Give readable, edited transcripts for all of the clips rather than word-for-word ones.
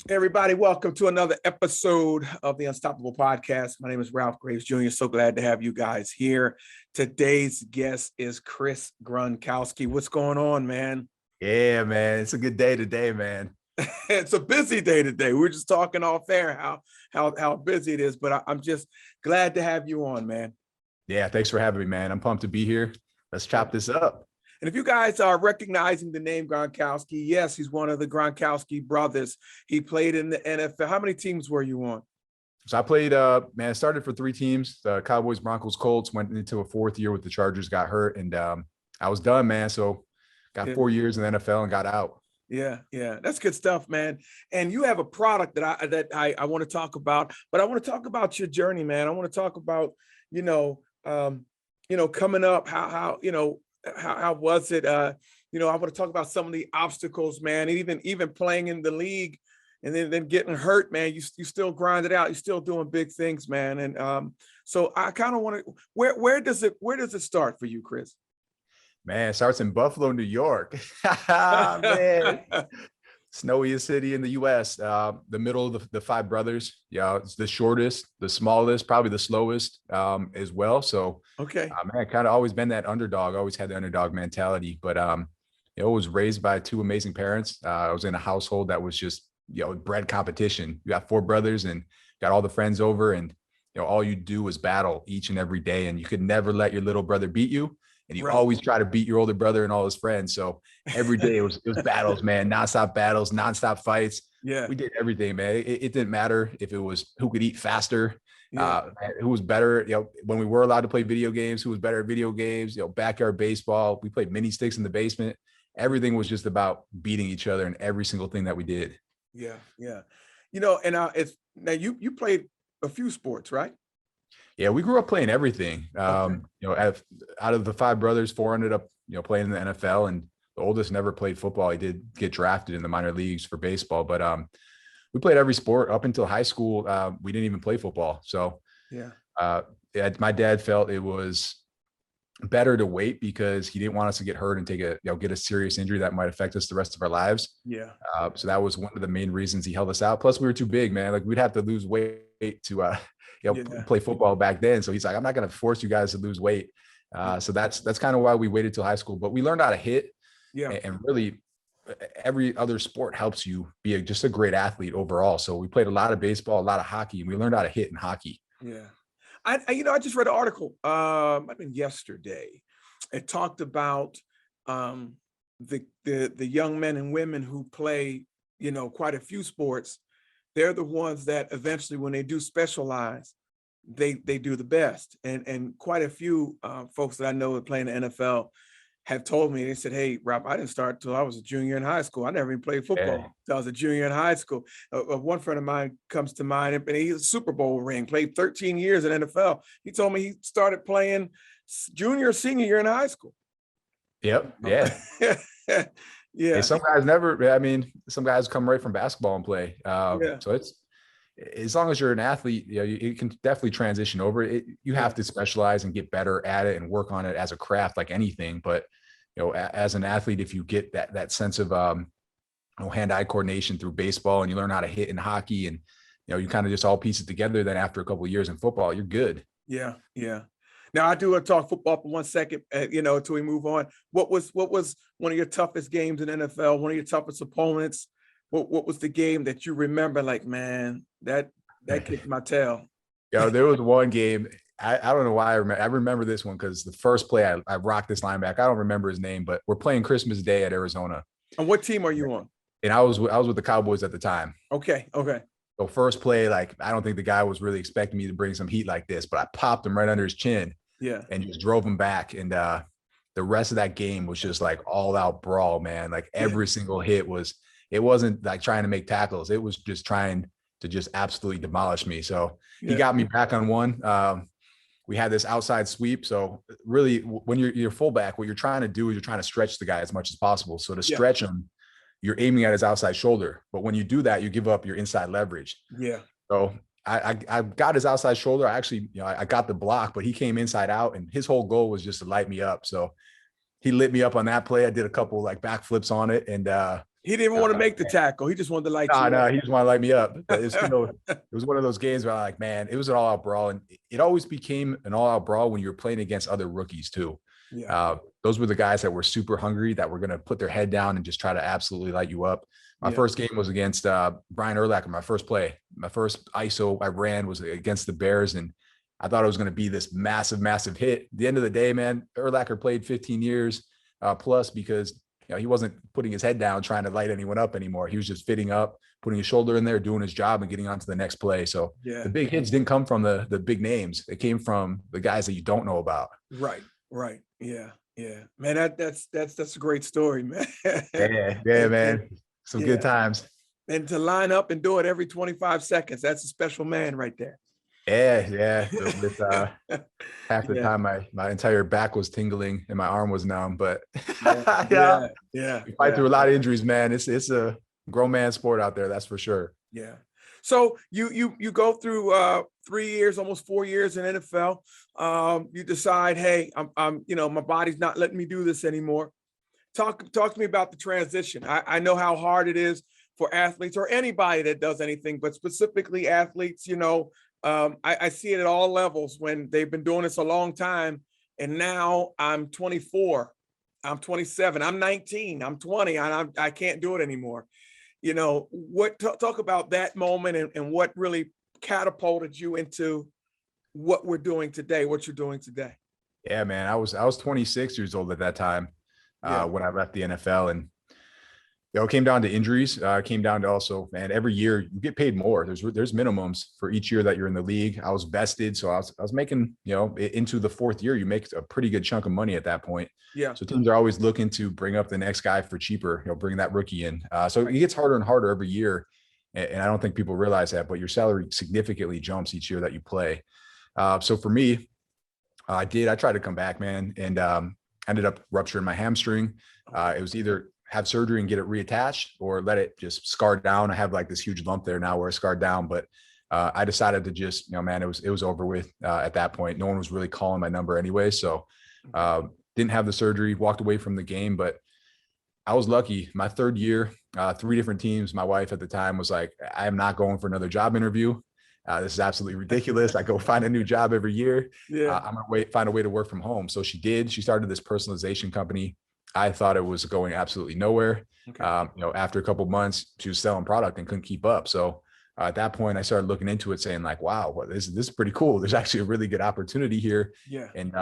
Hey everybody, welcome to another episode of the Unstoppable Podcast. My name is Ralph Graves Jr. So glad to have you guys here. Today's guest is Chris Gronkowski. What's going on, man? Yeah, man. It's a good day today, man. It's a busy day today. We're just talking off air how busy it is, but I'm just glad to have you on, man. Yeah, thanks for having me, man. I'm pumped to be here. Let's chop this up. And if you guys are recognizing the name Gronkowski, yes, he's one of the Gronkowski brothers. He played in the NFL. How many teams were you on? So I played, man, I started for 3 teams, the Cowboys, Broncos, Colts, went into a 4th year with the Chargers, got hurt, and I was done, man. So got 4 years in the NFL and got out. Yeah, that's good stuff, man. And you have a product that I want to talk about, but I want to talk about your journey, man. I want to talk about, coming up, how was it? I want to talk about some of the obstacles, man, and even playing in the league and then getting hurt, man. You still grind it out. You're still doing big things, man. And so I kind of want to, where does it start for you, Chris? Man, it starts in Buffalo, New York. Man. Snowiest city in the U.S., the middle of the 5 brothers. Yeah, it's the shortest, the smallest, probably the slowest as well. So, okay, man, kind of always been that underdog. Always had the underdog mentality. But was raised by 2 amazing parents. I was in a household that was just bred competition. You got 4 brothers and got all the friends over, and all you do is battle each and every day, and you could never let your little brother beat you. And you always try to beat your older brother and all his friends. So every day it was battles, man, nonstop battles, nonstop fights. Yeah, we did everything, man. It didn't matter if it was who could eat faster, who was better. When we were allowed to play video games, who was better at video games. Backyard baseball. We played mini sticks in the basement. Everything was just about beating each other in every single thing that we did. Yeah. And it's now you played a few sports, right? Yeah, we grew up playing everything. Okay. Out of the 5 brothers, 4 ended up, playing in the NFL, and the oldest never played football. He did get drafted in the minor leagues for baseball, but we played every sport up until high school. We didn't even play football. So my dad felt it was better to wait because he didn't want us to get hurt and get a serious injury that might affect us the rest of our lives. Yeah. So that was one of the main reasons he held us out. Plus we were too big, man. Like we'd have to lose weight to play football back then. So he's like, I'm not going to force you guys to lose weight. So that's kind of why we waited till high school, but we learned how to hit. Yeah. And really every other sport helps you be just a great athlete overall. So we played a lot of baseball, a lot of hockey, and we learned how to hit in hockey. Yeah. I just read an article, I think yesterday. It talked about the young men and women who play, quite a few sports. They're the ones that eventually, when they do specialize, they do the best. And quite a few folks that I know that play in the NFL have told me, they said, hey, Rob, I didn't start till I was a junior in high school. I never even played football till I was a junior in high school. One friend of mine comes to mind, and he's a Super Bowl ring, played 13 years in NFL. He told me he started playing junior, senior year in high school. Yep. Yeah. Yeah. And some guys never, some guys come right from basketball and play. So it's, as long as you're an athlete, you can definitely transition over it. You have to specialize and get better at it and work on it as a craft, like anything. But, as an athlete, if you get that sense of hand-eye coordination through baseball, and you learn how to hit in hockey, and, you kind of just all piece it together, then after a couple of years in football, you're good. Yeah. Now I do want to talk football for 1 second, until we move on. What was one of your toughest games in NFL? One of your toughest opponents? What was the game that you remember? Like, man, that kicked my tail. There was one game. I don't know why I remember this one because the first play I rocked this linebacker. I don't remember his name, but we're playing Christmas Day at Arizona. And what team are you on? And I was with the Cowboys at the time. Okay. So first play, like I don't think the guy was really expecting me to bring some heat like this, but I popped him right under his chin. Yeah. And just drove him back. And the rest of that game was just like all out brawl, man. Like every single hit it wasn't like trying to make tackles. It was just trying to just absolutely demolish me. So he got me back on one. We had this outside sweep. So really when you're fullback, what you're trying to do is you're trying to stretch the guy as much as possible. So to stretch him, you're aiming at his outside shoulder. But when you do that, you give up your inside leverage. Yeah. So I got his outside shoulder. I actually, I got the block, but he came inside out, and his whole goal was just to light me up. So he lit me up on that play. I did a couple like backflips on it, and He didn't want to make the tackle. He just wanted to light you No, up. he just wanted to light me up. But it's still, it was one of those games where I'm like, man, it was an all-out brawl, and it always became an all-out brawl when you were playing against other rookies too. Yeah. Those were the guys that were super hungry, that were going to put their head down and just try to absolutely light you up. My first game was against Brian Urlacher. My first play, my first ISO I ran was against the Bears, and I thought it was going to be this massive hit. At the end of the day, man, Urlacher played 15 years plus, because he wasn't putting his head down trying to light anyone up anymore. He was just fitting up, putting his shoulder in there, doing his job, and getting on to the next play. So the big hits didn't come from the big names. It came from the guys that you don't know about. Right. Yeah. Man, that's a great story, man. Yeah, man. Some good times. And to line up and do it every 25 seconds, that's a special man right there. Yeah. With half the time my entire back was tingling and my arm was numb, but yeah. We fight through a lot of injuries, man. It's a grown man sport out there, that's for sure. Yeah. So you go through 3 years, almost 4 years in NFL. You decide, hey, I'm my body's not letting me do this anymore. Talk to me about the transition. I know how hard it is for athletes, or anybody that does anything, but specifically athletes. I see it at all levels when they've been doing this a long time. And now I'm 24, I'm 27, I'm 19, I'm 20, and I can't do it anymore. Talk about that moment and what really catapulted you into what we're doing today, what you're doing today. Yeah, man, I was 26 years old at that time when I left the NFL, and it came down to injuries. It came down to also, man, every year you get paid more. There's minimums for each year that you're in the league. I was vested, so I was making, into the fourth year, you make a pretty good chunk of money at that point. Yeah. So teams are always looking to bring up the next guy for cheaper, bring that rookie in. So it gets harder and harder every year, and I don't think people realize that, but your salary significantly jumps each year that you play. So for me, I tried to come back, man, and ended up rupturing my hamstring. It was either have surgery and get it reattached, or let it just scar down. I have like this huge lump there now where it's scarred down, but I decided to just, man, it was over with at that point. No one was really calling my number anyway. So didn't have the surgery, walked away from the game, but I was lucky. My third year, 3 different teams. My wife at the time was like, I am not going for another job interview. This is absolutely ridiculous. I go find a new job every year. I'm going to find a way to work from home. So she did. She started this personalization company. I thought it was going absolutely nowhere. Okay. After a couple of months, she was selling product and couldn't keep up. So at that point, I started looking into it, saying like, wow, this is pretty cool. There's actually a really good opportunity here. Yeah. And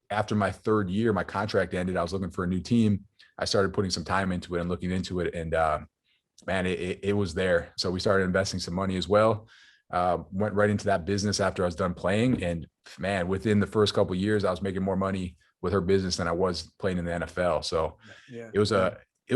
after my third year, my contract ended. I was looking for a new team. I started putting some time into it and looking into it. And man, it was there. So we started investing some money as well. Went right into that business after I was done playing. And man, within the first couple of years, I was making more money with her business than I was playing in the NFL. So it was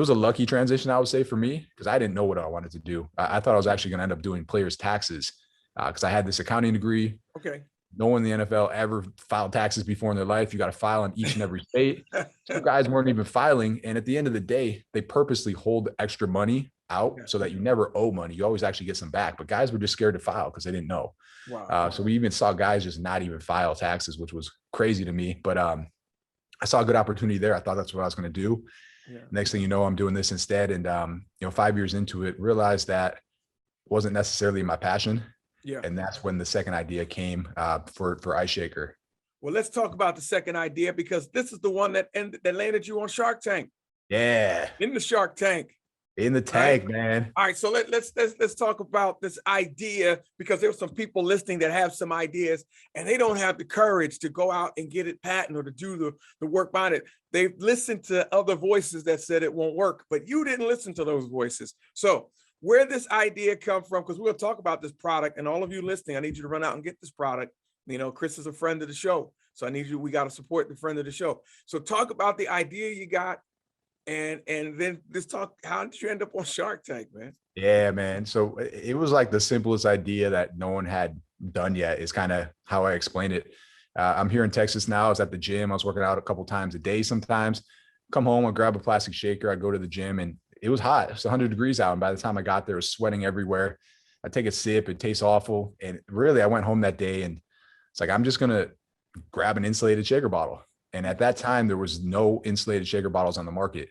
a lucky transition, I would say, for me, because I didn't know what I wanted to do. I thought I was actually going to end up doing players' taxes because I had this accounting degree. Okay. No one in the NFL ever filed taxes before in their life. You got to file in each and every state. Some guys weren't even filing. And at the end of the day, they purposely hold extra money out so that you never owe money. You always actually get some back. But guys were just scared to file because they didn't know. Wow. So we even saw guys just not even file taxes, which was crazy to me. But I saw a good opportunity there. I thought that's what I was going to do. Yeah. Next thing you know, I'm doing this instead. And, 5 years into it, realized that wasn't necessarily my passion. Yeah. And that's when the second idea came for Ice Shaker. Well, let's talk about the second idea, because this is the one that landed you on Shark Tank. Yeah. In the Shark Tank. In the tank, man. All right. So let's talk about this idea, because there's some people listening that have some ideas and they don't have the courage to go out and get it patent or to do the work behind it. They've listened to other voices that said it won't work, but you didn't listen to those voices. So where this idea come from, because we'll talk about this product, and all of you listening, I need you to run out and get this product. Chris is a friend of the show, so we got to support the friend of the show. So talk about the idea you got, and then let's talk, how did you end up on Shark Tank, man? Yeah, man. So it was like the simplest idea that no one had done yet is kind of how I explained it. I'm here in Texas now. I was at the gym. I was working out a couple times a day sometimes. Come home, I'd grab a plastic shaker. I'd go to the gym, and it was hot. It was 100 degrees out. And by the time I got there, I was sweating everywhere. I take a sip. It tastes awful. And really, I went home that day and it's like, I'm just going to grab an insulated shaker bottle. And at that time, there was no insulated shaker bottles on the market.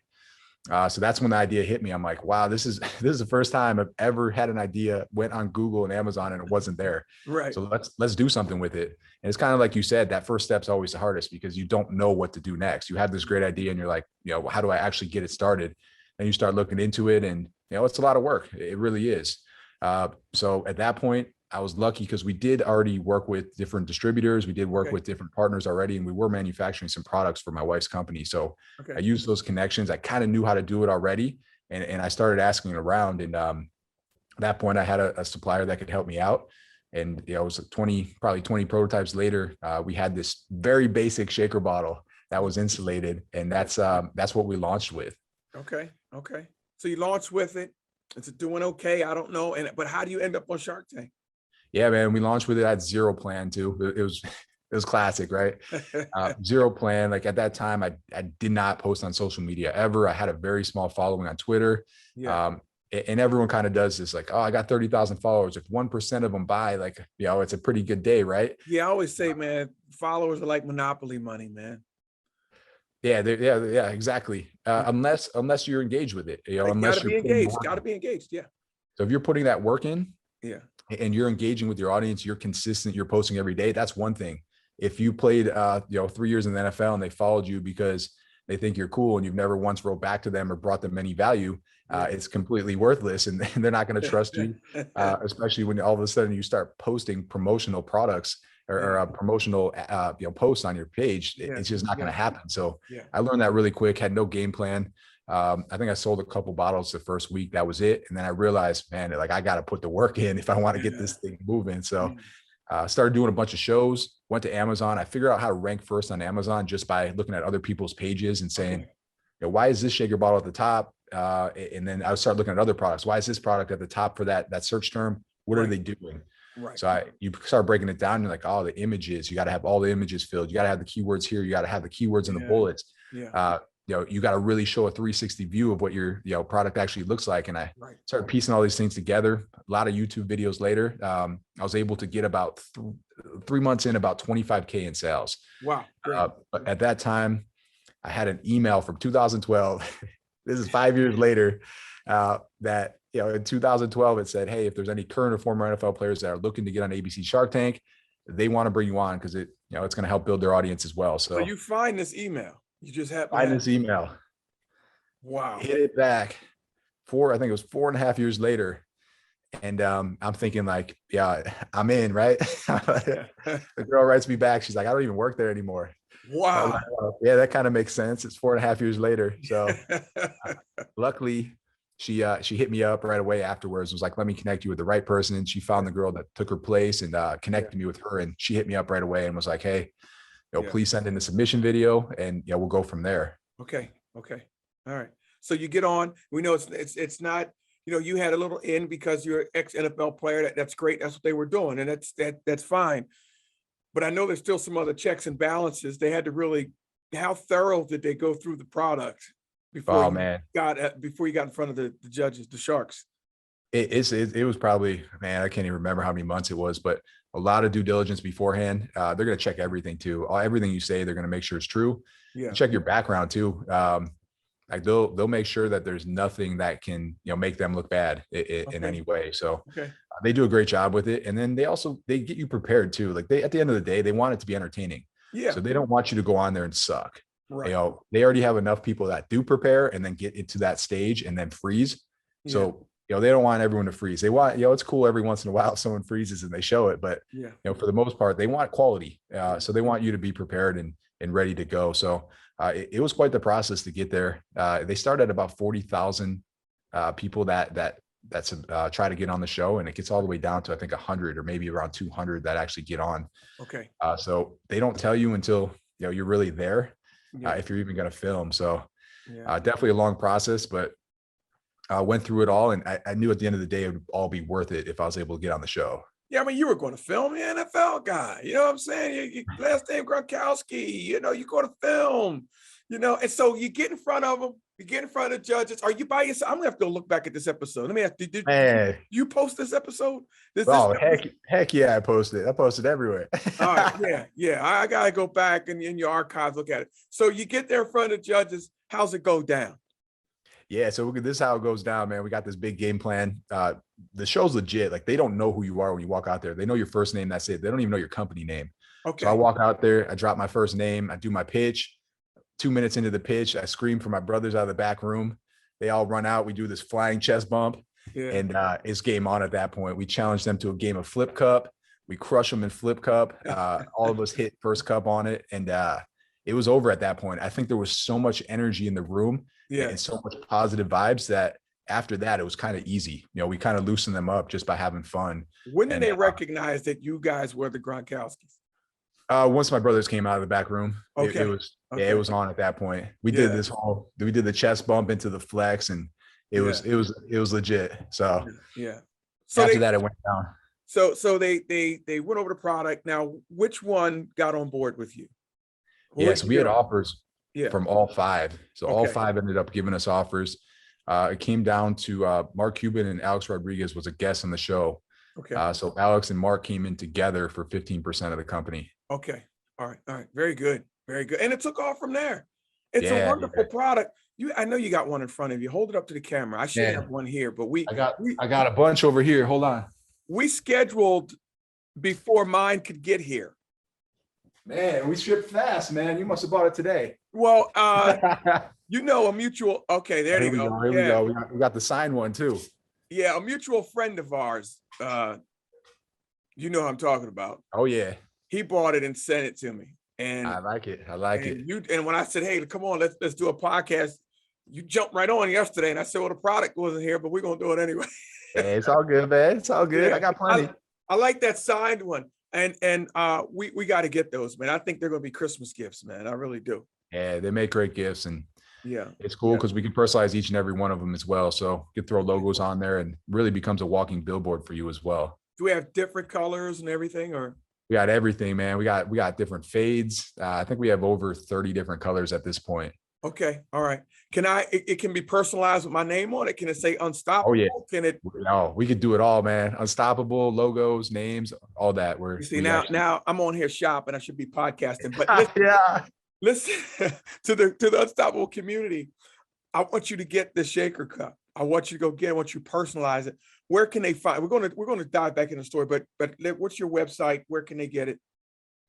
So that's when the idea hit me. I'm like, wow, this is this is the first time I've ever had an idea, went on Google and Amazon and it wasn't there. Right. So let's do something with it. And it's kind of like you said, that first step's always the hardest because you don't know what to do next. You have this great idea and you're like, how do I actually get it started? And you start looking into it, and it's a lot of work. It really is. So at that point, I was lucky because we did already work with different distributors. We did work with different partners already, and we were manufacturing some products for my wife's company. So I used those connections. I kind of knew how to do it already. And I started asking around. And at that point, I had a supplier that could help me out. And it was probably 20 prototypes later. We had this very basic shaker bottle that was insulated. And that's what we launched with. Okay. So you launched with it. It's doing okay. I don't know. But how do you end up on Shark Tank? Yeah, man, we launched with it. I had zero plan too. It was classic, right? Zero plan. Like at that time, I did not post on social media ever. I had a very small following on Twitter. Yeah. And everyone kind of does this, like, oh, I got 30,000 followers. If 1% of them buy, like, it's a pretty good day, right? Yeah, I always say, man, followers are like Monopoly money, man. Yeah, yeah, exactly. Unless you're engaged with it, unless you're engaged. Got to be engaged. Yeah. So if you're putting that work in, yeah, and you're engaging with your audience, you're consistent, you're posting every day, that's one thing. If you played 3 years in the NFL and they followed you because they think you're cool and you've never once wrote back to them or brought them any value, it's completely worthless, and they're not going to trust you, especially when all of a sudden you start posting promotional products or promotional posts on your page. It's just not going to happen. So I learned that really quick, had no game plan. I think I sold a couple bottles the first week. That was it. And then I realized, man, like I got to put the work in if I want to get this thing moving. So started doing a bunch of shows, went to Amazon. I figured out how to rank first on Amazon just by looking at other people's pages and saying, why is this shaker bottle at the top? And then I would start looking at other products. Why is this product at the top for that search term? What are they doing? Right. So you start breaking it down. You're like, oh, the images, you got to have all the images filled. You got to have the keywords here. You got to have the keywords in the bullets. You got to really show a 360 view of what your product actually looks like. And I started piecing all these things together. A lot of YouTube videos later, I was able to get about 3 months in about 25K in sales. Wow. But at that time, I had an email from 2012. This is 5 years later, that in 2012 it said, hey, if there's any current or former NFL players that are looking to get on ABC Shark Tank, they want to bring you on because it's going to help build their audience as well. So you find this email. You just have find this email. Wow. Hit it back I think it was 4.5 years later. And I'm thinking like, yeah, I'm in, right? The girl writes me back. She's like, I don't even work there anymore. Wow. Like, well, yeah, that kind of makes sense. It's 4.5 years later. So luckily she hit me up right away afterwards. Was like, let me connect you with the right person. And she found the girl that took her place and connected me with her. And she hit me up right away and was like, hey, please send in the submission video and we'll go from there. Okay. All right. So you get on, we know it's not, you had a little in because you're an ex-NFL player. That's great. That's what they were doing. And that's fine. But I know there's still some other checks and balances. They had to really, how thorough did they go through the product before you got in front of the judges, the Sharks? It was probably, man, I can't even remember how many months it was, but a lot of due diligence beforehand. They're going to check everything too. Everything you say, they're going to make sure it's true. Yeah. Check your background too. Like they'll make sure that there's nothing that can, make them look bad in any way. So they do a great job with it. And then they get you prepared too. Like at the end of the day, they want it to be entertaining. Yeah. So they don't want you to go on there and suck. Right. They already have enough people that do prepare and then get into that stage and then freeze. Yeah. So, they don't want everyone to freeze. They want, it's cool every once in a while someone freezes and they show it, but for the most part, they want quality. So they want you to be prepared and ready to go. So it was quite the process to get there. They started at about 40,000 people that try to get on the show, and it gets all the way down to I think 100 or maybe around 200 that actually get on. Okay. So they don't tell you until you're really there, if you're even going to film. So definitely a long process, but went through it all, and I knew at the end of the day it would all be worth it if I was able to get on the show. Yeah, I mean, you were going to film, you're an NFL guy. You know what I'm saying? You last name Gronkowski. You go to film. And so you get in front of them. You get in front of the judges. Are you by yourself? I'm gonna have to go look back at this episode. Let me ask you: Did you post this episode? Heck yeah! I posted everywhere. All right, yeah. I gotta go back and in your archives look at it. So you get there in front of the judges. How's it go down? Yeah, so this is how it goes down, man. We got this big game plan. The show's legit. Like they don't know who you are when you walk out there. They know your first name. That's it. They don't even know your company name. So I Okay. walk out there, I drop my first name, I do my pitch. 2 minutes into the pitch, I scream for my brothers out of the back room. They all run out. We do this flying chest bump, Yeah. and it's game on at that point. We challenge them to a game of flip cup. We crush them in flip cup. All of us hit first cup on it, and it was over at that point. I think there was so much energy in the room Yeah. and so much positive vibes that after that, it was kind of easy. We kind of loosened them up just by having fun. When did And they recognize that you guys were the Gronkowskis? once my brothers came out of the back room, Okay. it was Okay. it was on at that point. We did the chest bump into the flex, and it was legit. So Yeah. So after that, it went down. So they went over the product. Now, which one got on board with you? Yeah, so we had offers Yeah. from all five. So all Okay. five ended up giving us offers. It came down to Mark Cuban and Alex Rodriguez was a guest on the show. Okay. So Alex and Mark came in together for 15% of the company. Okay. All right. All right. Very good. Very good. And it took off from there. It's a Yeah, wonderful product. I know you got one in front of you. Hold it up to the camera. I should Yeah. have one here, but I got a bunch over here. Hold on. we scheduled before mine could get here. Man, we shipped fast, man. You must have bought it today. Well, a mutual. Okay, there you go. Here we go. We got the signed one too. Yeah, a mutual friend of ours. You know who I'm talking about. Oh yeah. He bought it and sent it to me. And I like it. I like it. And when I said, "Hey, come on, let's do a podcast," you jumped right on yesterday, and I said, "Well, the product wasn't here, but we're gonna do it anyway." Hey, it's all good, man. It's all good. Yeah. I got plenty. I like that signed one, and we got to get those, man. I think they're gonna be Christmas gifts, man. I really do. Yeah, they make great gifts, and Yeah, it's cool because we can personalize each and every one of them as well. So you can throw logos on there, and really becomes a walking billboard for you as well. do we have different colors and everything, or? We got everything, man. We got different fades. I think we have over 30 different colors at this point. Okay, all right. It can be personalized with my name on it. Can it say Unstoppable? Oh yeah. Can it? No, we could do it all, man. Unstoppable, logos, names, all that. You see, now I'm on here shopping. I should be podcasting, but listen, yeah. listen to the Unstoppable community. I want you to get the shaker cup. I want you to go get it. I want you to personalize it. Where can they find? We're gonna dive back in the story, but what's your website? Where can they get it?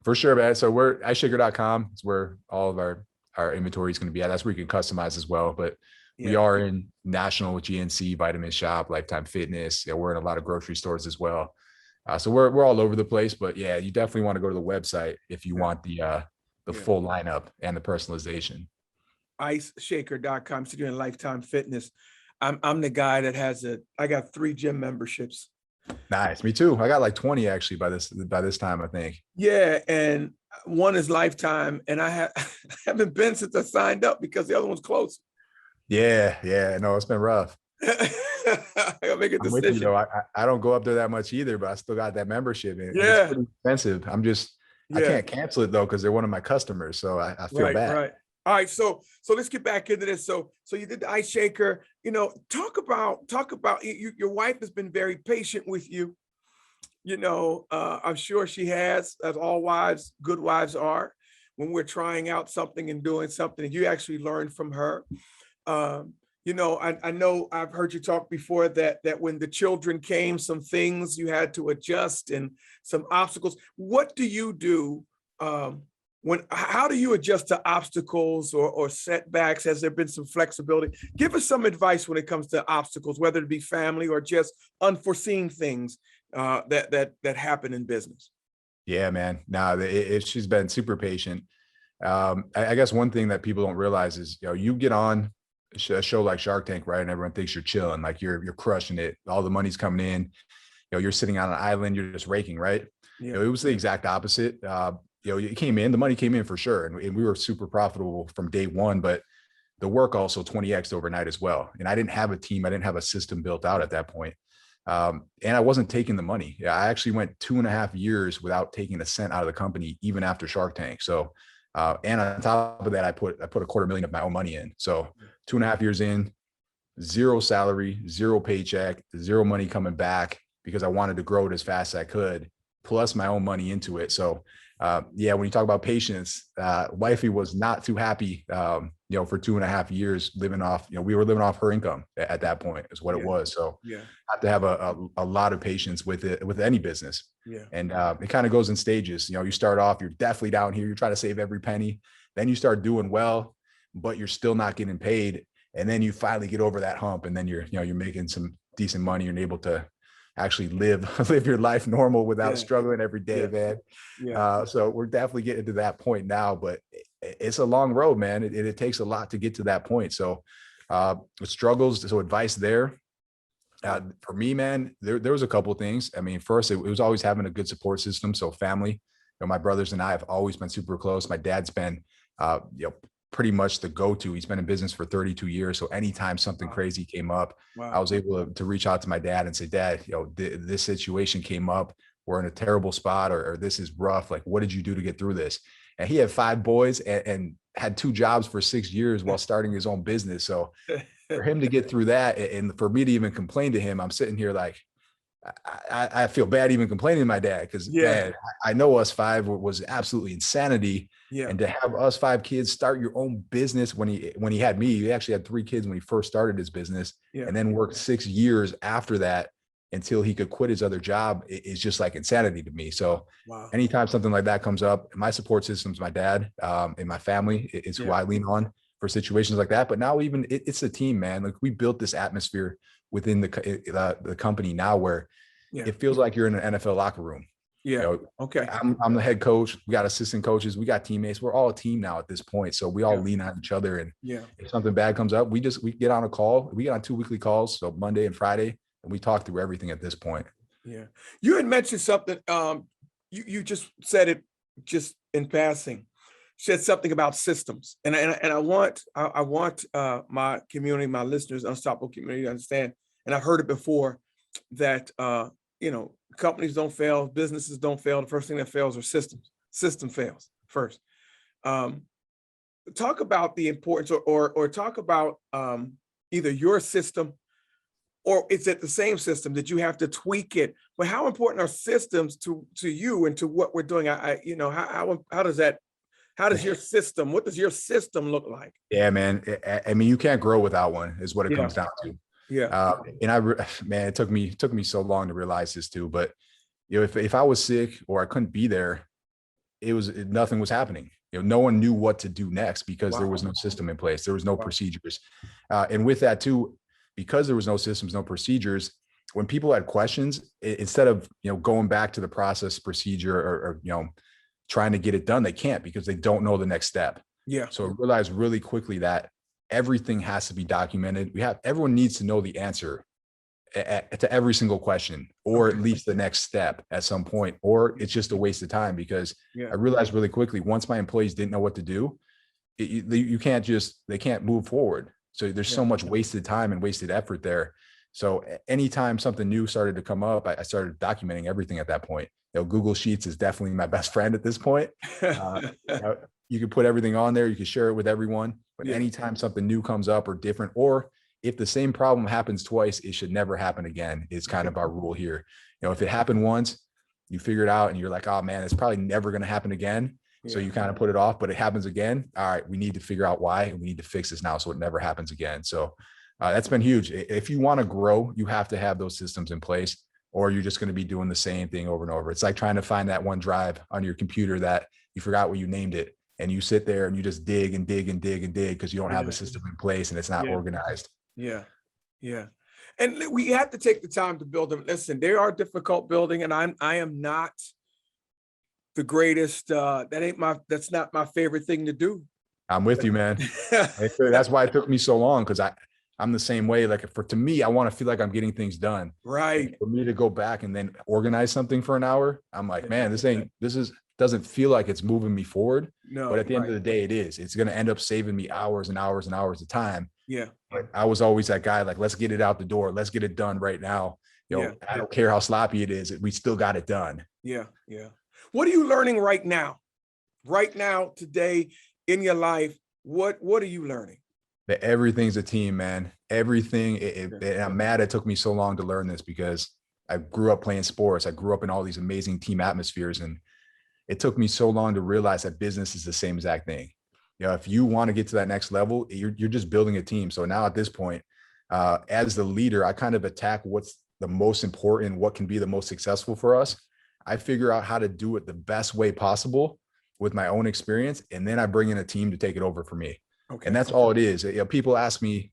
For sure, man. So we're iceshaker.com. It's where all of our inventory is going to be at. That's where you can customize as well. But we are in national with GNC, Vitamin Shop, Lifetime Fitness. Yeah, we're in a lot of grocery stores as well. So we're all over the place. But yeah, you definitely want to go to the website if you want the full lineup and the personalization. Iceshaker.com. So you're in Lifetime Fitness. I'm the guy that I got 3 gym memberships. Nice. Me too. I got like 20 actually by this time, I think. Yeah. And one is Lifetime. And I haven't been since I signed up because the other one's close. Yeah. Yeah. No, it's been rough. I gotta make a decision. I'm with you, though. I don't go up there that much either, but I still got that membership. And yeah. It's pretty expensive. I can't cancel it though, because they're one of my customers. So I feel bad. Right. All right, so let's get back into this. So you did the ice shaker. Talk about your wife has been very patient with you. I'm sure she has, as all wives, good wives are, when we're trying out something and doing something. And you actually learn from her. I know I've heard you talk before that when the children came, some things you had to adjust and some obstacles. What do you do? How do you adjust to obstacles or setbacks? Has there been some flexibility? Give us some advice when it comes to obstacles, whether it be family or just unforeseen things that happen in business. Yeah, man. No, she's been super patient. I guess one thing that people don't realize is, you get on a show like Shark Tank, right? And everyone thinks you're chilling, like you're crushing it. All the money's coming in. You're sitting on an island, you're just raking, right? Yeah. It was the exact opposite. The money came in for sure. And we were super profitable from day one, but the work also 20X'd overnight as well. And I didn't have a team. I didn't have a system built out at that point. And I wasn't taking the money. I actually went 2.5 years without taking a cent out of the company, even after Shark Tank. So, and on top of that, I put $250,000 of my own money in. So 2.5 years in, 0 salary, 0 paycheck, 0 money coming back because I wanted to grow it as fast as I could, plus my own money into it. So Yeah, when you talk about patience, wifey was not too happy, for 2.5 years living off, we were living off her income at that point is what it Yeah. was. So Yeah. I have to have a lot of patience with it, with any business. Yeah. And it kind of goes in stages. You start off, you're definitely down here. You're trying to save every penny. Then you start doing well, but you're still not getting paid. And then you finally get over that hump, and then you're making some decent money and able to actually live your life normal without struggling every day, Yeah. man. Yeah. So we're definitely getting to that point now, but it's a long road, man. It takes a lot to get to that point. So struggles, so advice there. For me, man, there was a couple of things. I mean, first, it was always having a good support system. So family, my brothers and I have always been super close. My dad's been, pretty much the go-to. He's been in business for 32 years. So anytime something crazy came up, I was able to reach out to my dad and say, Dad, this situation came up. We're in a terrible spot, or this is rough. Like, what did you do to get through this? And he had 5 boys and had 2 jobs for 6 years while starting his own business. So for him to get through that, and for me to even complain to him, I'm sitting here like, I feel bad even complaining to my dad, because man, I know us 5 was absolutely insanity. Yeah. And to have us 5 kids start your own business when he had me, he actually had 3 kids when he first started his business, and then worked 6 years after that until he could quit his other job is just like insanity to me. So anytime something like that comes up, my support system's my dad, and my family is who I lean on for situations like that. But now even it's a team, man. Like, we built this atmosphere within the company now where it feels like you're in an NFL locker room. Yeah. Okay. I'm the head coach. We got assistant coaches. We got teammates. We're all a team now at this point. So we all lean on each other. And if something bad comes up, we get on a call. We get on 2 weekly calls. So Monday and Friday, and we talk through everything at this point. Yeah. You had mentioned something. You just said it just in passing. Said something about systems, and I want my community, my listeners, Unstoppable community, to understand. And I've heard it before that companies don't fail, businesses don't fail. The first thing that fails are systems. System fails first. Talk about the importance, or talk about either your system, or it's at the same system that you have to tweak it. But how important are systems to you and to what we're doing? How does your system, what does your system look like? Yeah, man. I mean, you can't grow without one is what it comes down to. Yeah. And man, it took me so long to realize this too, but if I was sick or I couldn't be there, nothing was happening. No one knew what to do next because there was no system in place. There was no procedures. And with that too, because there was no systems, no procedures, when people had questions, instead of, going back to the process procedure or trying to get it done, they can't, because they don't know the next step. Yeah. So I realized really quickly that everything has to be documented. Everyone needs to know the answer to every single question, or at least the next step at some point, or it's just a waste of time. Because I realized really quickly, once my employees didn't know what to do, they can't move forward. So there's so much wasted time and wasted effort there. So anytime something new started to come up, I started documenting everything at that point. Google Sheets is definitely my best friend at this point. You can put everything on there. You can share it with everyone. But anytime something new comes up or different, or if the same problem happens twice, it should never happen again, is kind of our rule here. If it happened once, you figure it out and you're like, oh man, it's probably never going to happen again. So you kind of put it off, but it happens again. All right, we need to figure out why, and we need to fix this now so it never happens again. So that's been huge. If you want to grow, you have to have those systems in place, or you're just going to be doing the same thing over and over. It's like trying to find that one drive on your computer that you forgot what you named it. And you sit there and you just dig and dig and dig and dig because you don't have a system in place and it's not organized. Yeah. Yeah. And we have to take the time to build them. Listen, they are difficult building, and I am not the greatest. That's not my favorite thing to do. I'm with you, man. That's why it took me so long, because I'm the same way. Like, to me, I want to feel like I'm getting things done. Right. And for me to go back and then organize something for an hour, I'm like, man, this doesn't feel like it's moving me forward. No. But at the end of the day, it is. It's going to end up saving me hours and hours and hours of time. Yeah. But I was always that guy, like, let's get it out the door. Let's get it done right now. I don't care how sloppy it is. We still got it done. Yeah. Yeah. What are you learning right now? Right now, today in your life, what are you learning? That everything's a team, man. Everything. And I'm mad it took me so long to learn this, because I grew up playing sports. I grew up in all these amazing team atmospheres, and it took me so long to realize that business is the same exact thing. If you want to get to that next level, you're just building a team. So now at this point, as the leader, I kind of attack what's the most important, what can be the most successful for us. I figure out how to do it the best way possible with my own experience. And then I bring in a team to take it over for me. Okay. And that's all it is. People ask me,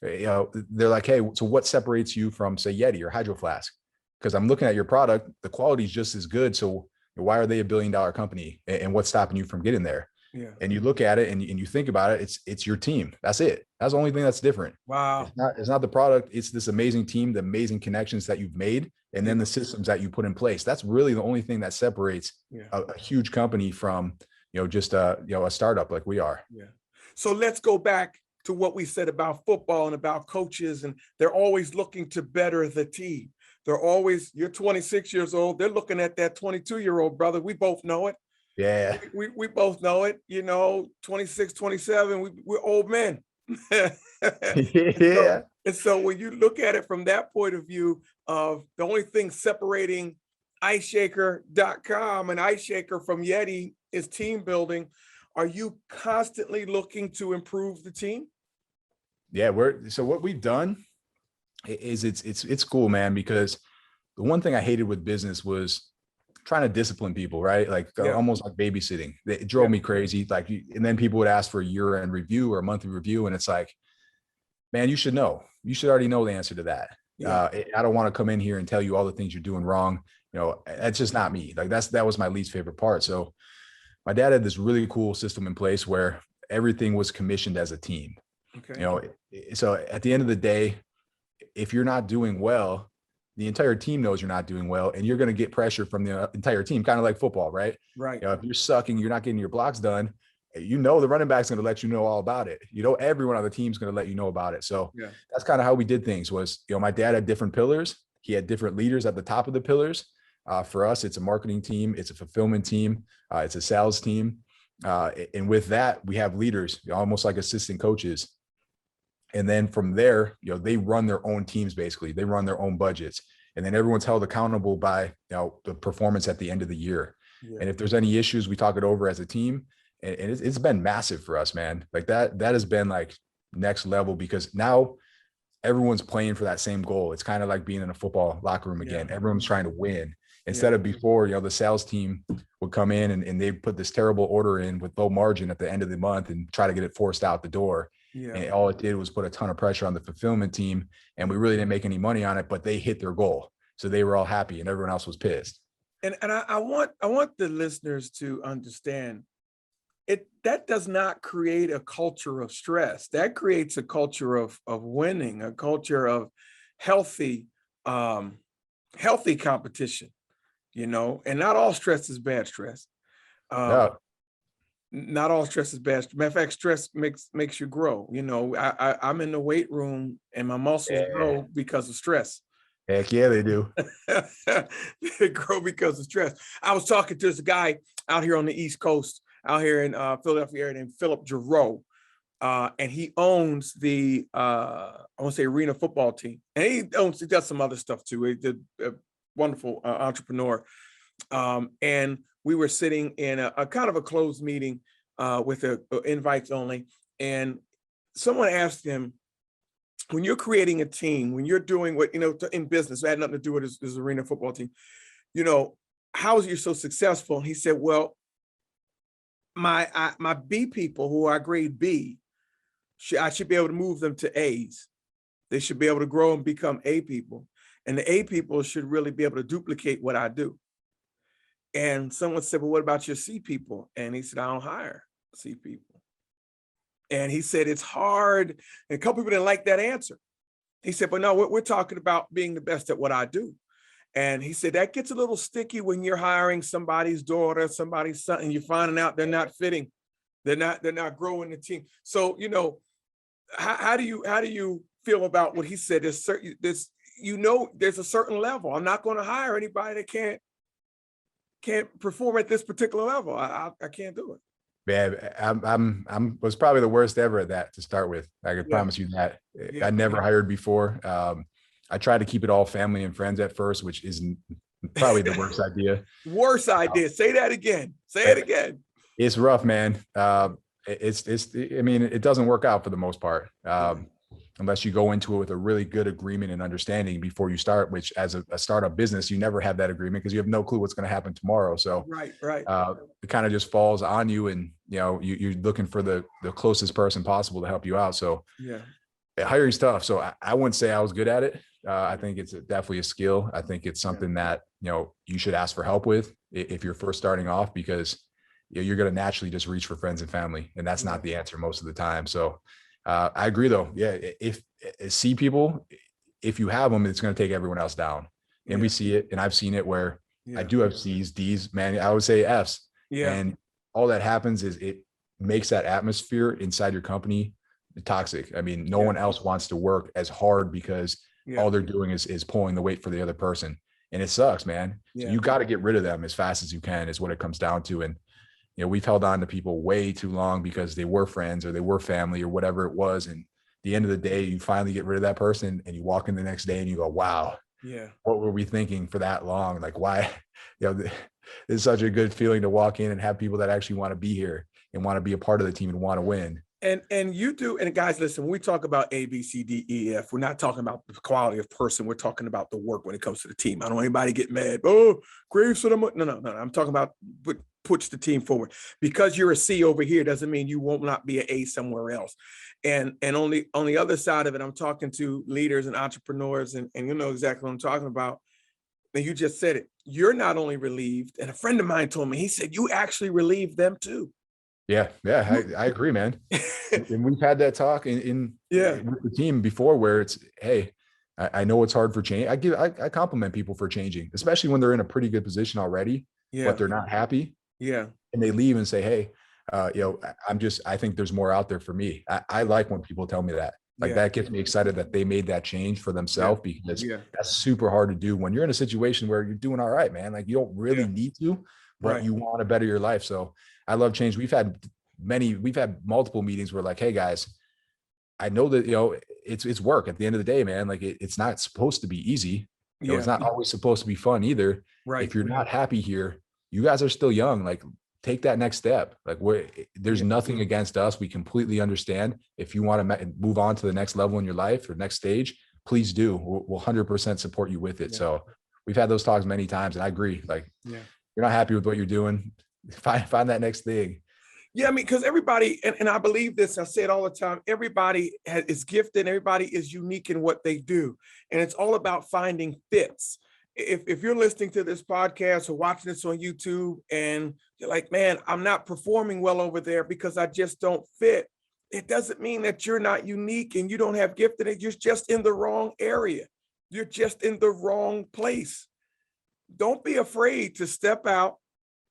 they're like, hey, so what separates you from, say, Yeti or Hydro Flask? Because I'm looking at your product, the quality is just as good. So why are they $1 billion company? And what's stopping you from getting there? Yeah. And you look at it and you think about it, it's your team. That's it. That's the only thing that's different. Wow. It's not the product. It's this amazing team, the amazing connections that you've made, and then the systems that you put in place. That's really the only thing that separates a huge company from, just a startup like we are. Yeah. So let's go back to what we said about football and about coaches, and they're always looking to better the team. You're 26 years old. They're looking at that 22-year-old brother. We both know it. Yeah. We both know it, 26, 27, we're old men. Yeah. And so when you look at it from that point of view of the only thing separating iceshaker.com and Ice Shaker from Yeti is team building, are you constantly looking to improve the team? Yeah, so what we've done is it's cool, man, because the one thing I hated with business was trying to discipline people, right? Like almost like babysitting. It drove me crazy. Like, and then people would ask for a year-end review or a monthly review. And it's like, man, you should know. You should already know the answer to that. Yeah. I don't want to come in here and tell you all the things you're doing wrong. That's just not me. Like that was my least favorite part. So my dad had this really cool system in place where everything was commissioned as a team. Okay. So at the end of the day, if you're not doing well, the entire team knows you're not doing well, and you're going to get pressure from the entire team, kind of like football, right? Right. If you're sucking, you're not getting your blocks done, the running back's going to let you know all about it. Everyone on the team's going to let you know about it. So that's kind of how we did things was, my dad had different pillars. He had different leaders at the top of the pillars. For us, it's a marketing team. It's a fulfillment team. It's a sales team. And with that, we have leaders, almost like assistant coaches. And then from there, they run their own teams, basically. They run their own budgets. And then everyone's held accountable by the performance at the end of the year. Yeah. And if there's any issues, we talk it over as a team. And it's been massive for us, man. Like that has been like next level, because now everyone's playing for that same goal. It's kind of like being in a football locker room again. Yeah. Everyone's trying to win. Instead of before, the sales team would come in and they put this terrible order in with low margin at the end of the month and try to get it forced out the door. Yeah. And all it did was put a ton of pressure on the fulfillment team, and we really didn't make any money on it, but they hit their goal. So they were all happy and everyone else was pissed. And I want the listeners to understand that does not create a culture of stress. That creates a culture of winning, a culture of healthy competition, and not all stress is bad stress. No. Not all stress is bad. Matter of fact, stress makes you grow. I'm in the weight room and my muscles grow because of stress. Heck yeah, they do. They grow because of stress. I was talking to this guy out here on the East Coast, out here in Philadelphia area, named Philip Giroux. And he owns the, I want to say, arena football team. And he does some other stuff too. He's a wonderful entrepreneur. And we were sitting in a kind of a closed meeting with invites only. And someone asked him, when you're creating a team, when you're doing what, in business, it had nothing to do with his arena football team, how is you so successful? And he said, well, my B people who are grade B, I should be able to move them to A's. They should be able to grow and become A people. And the A people should really be able to duplicate what I do. And someone said, well, what about your C people? And he said, I don't hire C people. And he said, it's hard. And a couple people didn't like that answer. He said, but no, we're talking about being the best at what I do. And he said, that gets a little sticky when you're hiring somebody's daughter, somebody's son, and you're finding out they're not fitting. They're not growing the team. So, how do you feel about what he said? There's a certain level. I'm not going to hire anybody that can't perform at this particular level. I can't do it. Man, I was probably the worst ever at that to start with. I could promise you that. I never hired before. I tried to keep it all family and friends at first, which is probably the worst idea. Worst idea. Say that again. Say it again. It's rough, man. I mean, it doesn't work out for the most part. Unless you go into it with a really good agreement and understanding before you start, which as a startup business, you never have that agreement because you have no clue what's going to happen tomorrow. So right. It kind of just falls on you, and you're looking for the closest person possible to help you out. So hiring's tough. So I wouldn't say I was good at it. I think it's definitely a skill. I think it's something that you should ask for help with if you're first starting off, because you're going to naturally just reach for friends and family, and that's not the answer most of the time. So I agree, though. Yeah, if C people, if you have them, it's going to take everyone else down, and we see it. And I've seen it where I do have C's, D's, man. I would say F's. And all that happens is it makes that atmosphere inside your company toxic. I mean, no one else wants to work as hard because all they're doing is pulling the weight for the other person, and it sucks, man. So you got to get rid of them as fast as you can is what it comes down to. And we've held on to people way too long because they were friends or they were family or whatever it was. And at the end of the day, you finally get rid of that person and you walk in the next day and you go, wow, what were we thinking for that long? Like, why, it's such a good feeling to walk in and have people that actually want to be here and want to be a part of the team and want to win. And you do, and guys, listen, when we talk about A, B, C, D, E, F, we're not talking about the quality of person. We're talking about the work when it comes to the team. I don't want anybody get mad. Oh, Graves said no. I'm talking about what puts the team forward. Because you're a C over here doesn't mean you won't not be an A somewhere else. And on the other side of it, I'm talking to leaders and entrepreneurs, and you know exactly what I'm talking about. And you just said it. You're not only relieved, and a friend of mine told me, he said, you actually relieve them too. Yeah, I agree, man. And we've had that talk in with the team before, where it's, hey, I know it's hard for change. I compliment people for changing, especially when they're in a pretty good position already, but they're not happy. And they leave and say, hey, I think there's more out there for me. I like when people tell me that. Like that gets me excited that they made that change for themselves, because that's super hard to do when you're in a situation where you're doing all right, man. Like you don't really need to, but you want to better your life. So I love change. We've had multiple meetings where like, hey guys, I know that, it's work at the end of the day, man. Like it's not supposed to be easy. It's not always supposed to be fun either. If you're not happy here, you guys are still young. Like take that next step. Like there's nothing against us. We completely understand. If you want to move on to the next level in your life or next stage, please do. We'll 100% support you with it. So we've had those talks many times, and I agree. Like you're not happy with what you're doing, find that next thing. Yeah, I mean, because everybody, and I believe this, I say it all the time, everybody is gifted, everybody is unique in what they do. And it's all about finding fits. If you're listening to this podcast or watching this on YouTube and you're like, man, I'm not performing well over there because I just don't fit, it doesn't mean that you're not unique and you don't have gifted. You're just in the wrong area. You're just in the wrong place. Don't be afraid to step out.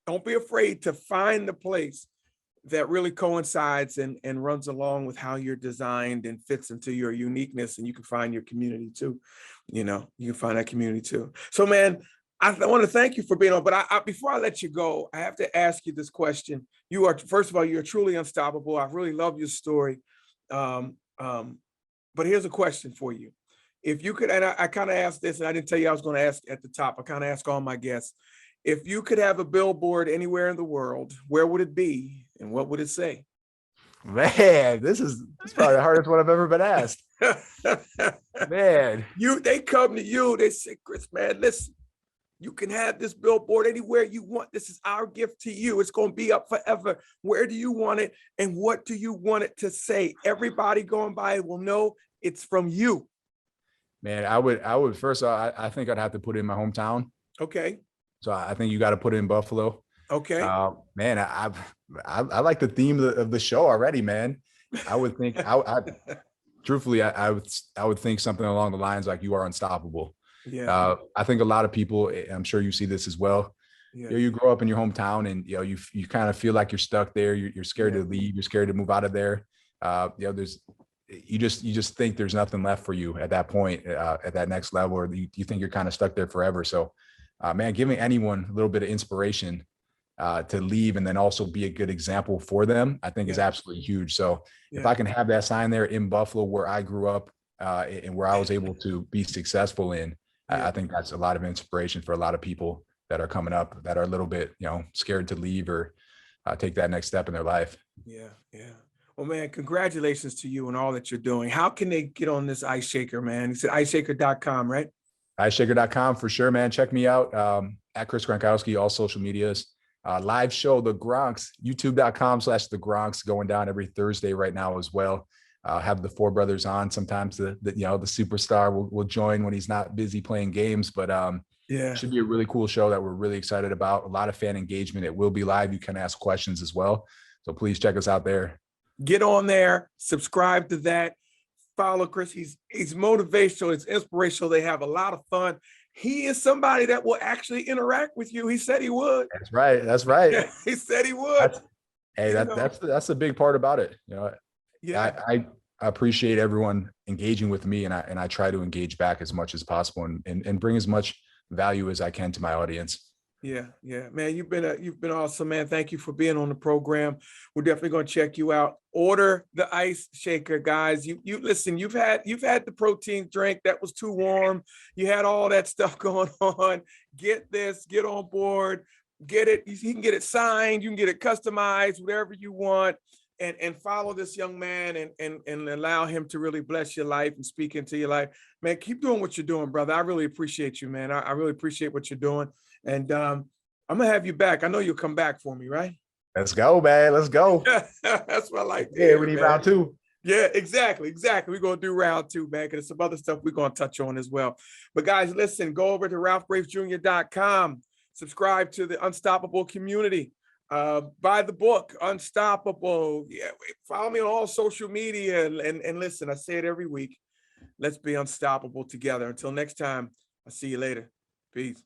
Don't be afraid to find the place that really coincides and runs along with how you're designed and fits into your uniqueness. And you can find your community too. You can find that community too. So, man, I want to thank you for being on, but before I let you go, I have to ask you this question. First of all, you're truly unstoppable. I really love your story. But here's a question for you. If you could, and I kind of asked this, and I didn't tell you I was going to ask at the top. I kind of ask all my guests, if you could have a billboard anywhere in the world, where would it be and what would it say? Man, this is probably the hardest one I've ever been asked. Man, they come to you, they say, Chris, man, listen, you can have this billboard anywhere you want. This is our gift to you. It's going to be up forever. Where do you want it? And what do you want it to say? Everybody going by will know it's from you. Man, I would first of all, I think I'd have to put it in my hometown. Okay. So I think you got to put it in Buffalo. Okay. Man, I like the theme of the show already, man. I would think truthfully, I would think something along the lines like, you are unstoppable. Yeah. I think a lot of people, I'm sure you see this as well. Yeah. You grow up in your hometown and, you kind of feel like you're stuck there. You're scared to leave. You're scared to move out of there. You just think there's nothing left for you at that point, at that next level, or you think you're kind of stuck there forever. So, man, giving anyone a little bit of inspiration to leave and then also be a good example for them, I think is absolutely huge. So if I can have that sign there in Buffalo where I grew up and where I was able to be successful in, Yeah. I think that's a lot of inspiration for a lot of people that are coming up that are a little bit, scared to leave or take that next step in their life. Yeah. Yeah. Well, man, congratulations to you and all that you're doing. How can they get on this ice shaker, man? You said iceshaker.com, right? Iceshaker.com for sure, man. Check me out at Chris Gronkowski, all social medias. Live show, The Gronks, youtube.com/The Gronks, going down every Thursday right now as well. Have the four brothers on. Sometimes the superstar will join when he's not busy playing games, but Yeah. should be a really cool show that we're really excited about. A lot of fan engagement. It will be live. You can ask questions as well. So please check us out there. Get on there, subscribe to that, follow Chris. He's motivational, it's inspirational. They have a lot of fun. He is somebody that will actually interact with you. He said he would. That's right. That's right. Yeah, he said he would. That's a big part about it. Yeah. I appreciate everyone engaging with me, and I try to engage back as much as possible and bring as much value as I can to my audience. Yeah, man, you've been awesome, man. Thank you for being on the program. We're definitely going to check you out. Order the ice shaker, guys. You listen. You've had the protein drink that was too warm. You had all that stuff going on. Get this. Get on board. Get it. You can get it signed. You can get it customized, whatever you want. And follow this young man and allow him to really bless your life and speak into your life. Man, keep doing what you're doing, brother. I really appreciate you, man. I really appreciate what you're doing. And I'm gonna have you back. I know you'll come back for me, right? Let's go, man. Let's go. That's what I like. Yeah, we need round two. Yeah, exactly. We're gonna do round two, man, because there's some other stuff we're gonna touch on as well. But guys, listen, go over to ralphgravesjr.com, subscribe to the Unstoppable community. Buy the book, Unstoppable. Yeah, follow me on all social media and listen, I say it every week. Let's be unstoppable together. Until next time, I'll see you later. Peace.